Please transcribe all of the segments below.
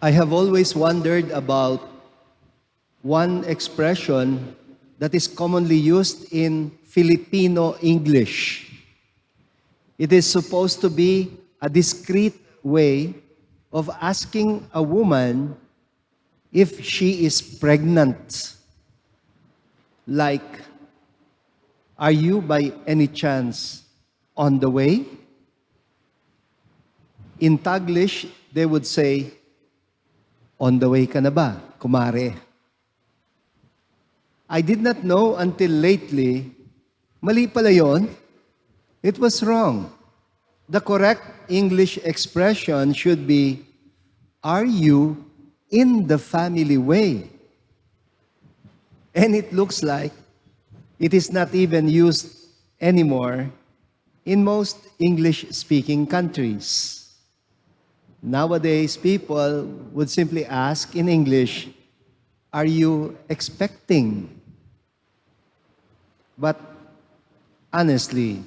I have always wondered about one expression that is commonly used in Filipino English. It is supposed to be a discreet way of asking a woman if she is pregnant. Like, are you by any chance on the way? In Taglish, they would say, on the way ka na ba, kumare? I did not know until lately, mali pala yon. It was wrong. The correct English expression should be, are you in the family way? And it looks like it is not even used anymore in most English-speaking countries. Nowadays, people would simply ask in English, are you expecting? But honestly,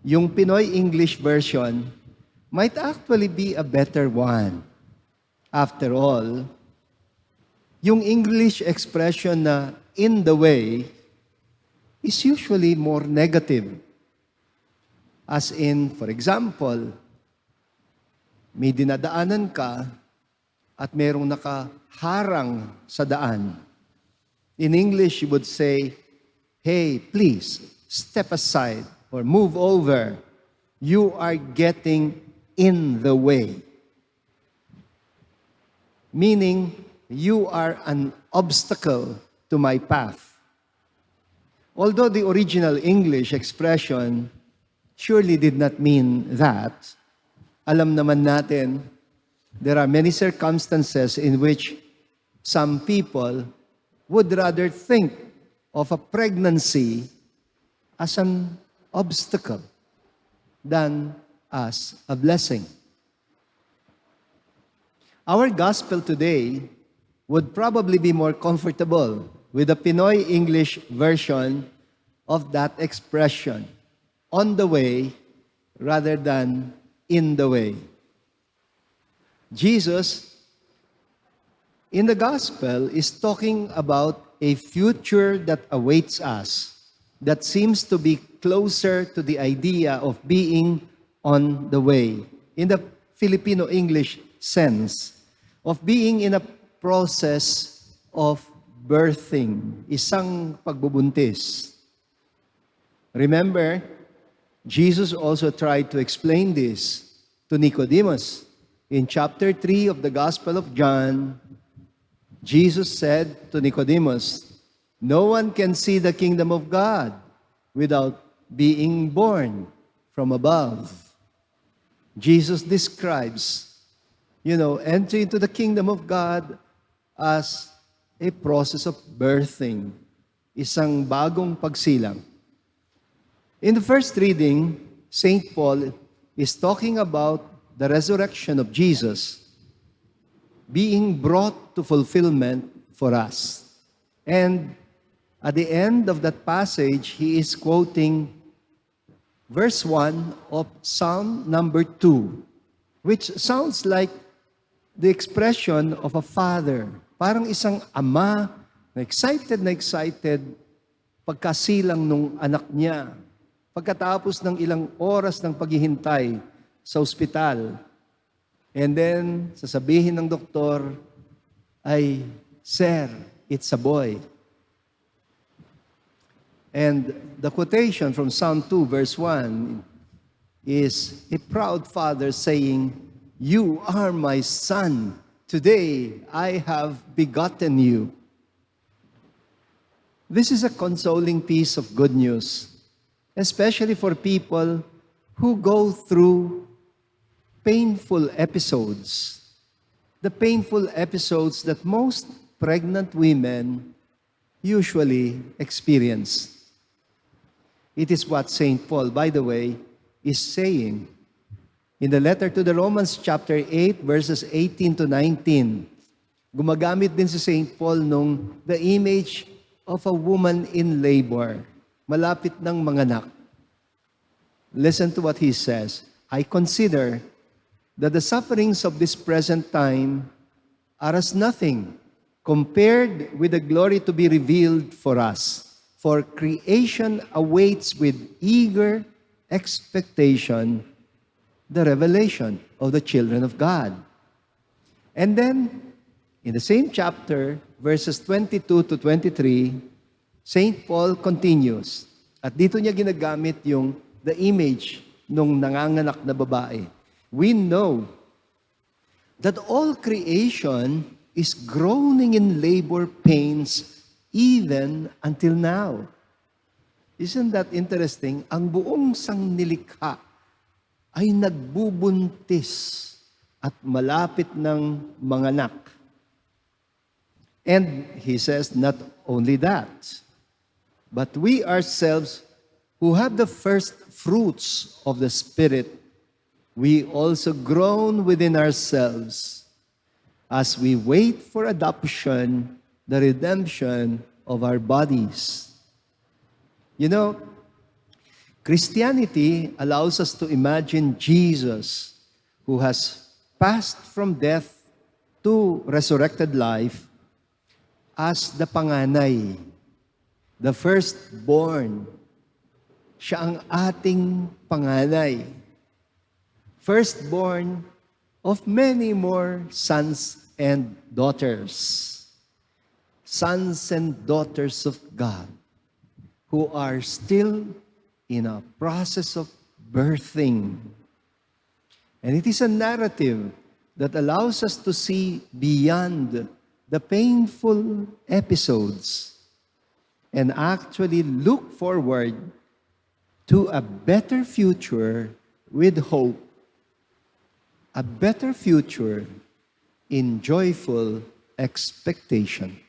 yung Pinoy English version might actually be a better one. After all, yung English expression na in the way is usually more negative. As in, for example, may dinadaanan ka at merong nakaharang sa daan. In English, you would say, hey, please, step aside or move over. You are getting in the way. Meaning, you are an obstacle to my path. Although the original English expression surely did not mean that, alam naman natin, there are many circumstances in which some people would rather think of a pregnancy as an obstacle than as a blessing. Our gospel today would probably be more comfortable with the Pinoy English version of that expression, on the way rather than in the way. Jesus, in the gospel, is talking about a future that awaits us, that seems to be closer to the idea of being on the way. In the Filipino English sense, of being in a process of birthing, isang pagbubuntis. Remember, Jesus also tried to explain this to Nicodemus. In chapter 3 of the Gospel of John, Jesus said to Nicodemus, no one can see the kingdom of God without being born from above. Jesus describes, entry into the kingdom of God as a process of birthing, isang bagong pagsilang. In the first reading, St. Paul is talking about the resurrection of Jesus being brought to fulfillment for us. And at the end of that passage, he is quoting verse 1 of Psalm number 2, which sounds like the expression of a father. Parang isang ama na excited pagkasilang nung anak niya. Pagkatapos ng ilang oras ng paghihintay sa ospital. And then, sasabihin ng doktor, ay, Sir, it's a boy. And the quotation from Psalm 2 verse 1 is a proud father saying, you are my son. Today I have begotten you. This is a consoling piece of good news, especially for people who go through painful episodes. The painful episodes that most pregnant women usually experience. It is what St. Paul, by the way, is saying in the letter to the Romans chapter 8, verses 18 to 19. Gumagamit din si St. Paul nung the image of a woman in labor, malapit ng manganak. Listen to what he says. I consider that the sufferings of this present time are as nothing compared with the glory to be revealed for us. For creation awaits with eager expectation the revelation of the children of God. And then, in the same chapter, verses 22 to 23, St. Paul continues. At dito niya ginagamit yung the image nung nanganganak na babae. We know that all creation is groaning in labor pains even until now. Isn't that interesting? Ang buong sangnilikha ay nagbubuntis at malapit ng manganak. And he says, not only that, but we ourselves who have the first fruits of the Spirit, we also groan within ourselves as we wait for adoption, the redemption of our bodies. You know, Christianity allows us to imagine Jesus, who has passed from death to resurrected life, as the panganay, the firstborn. Siya ang ating panganay. Firstborn of many more sons and daughters. Sons and daughters of God who are still in a process of birthing. And it is a narrative that allows us to see beyond the painful episodes and actually look forward to a better future with hope, a better future in joyful expectation.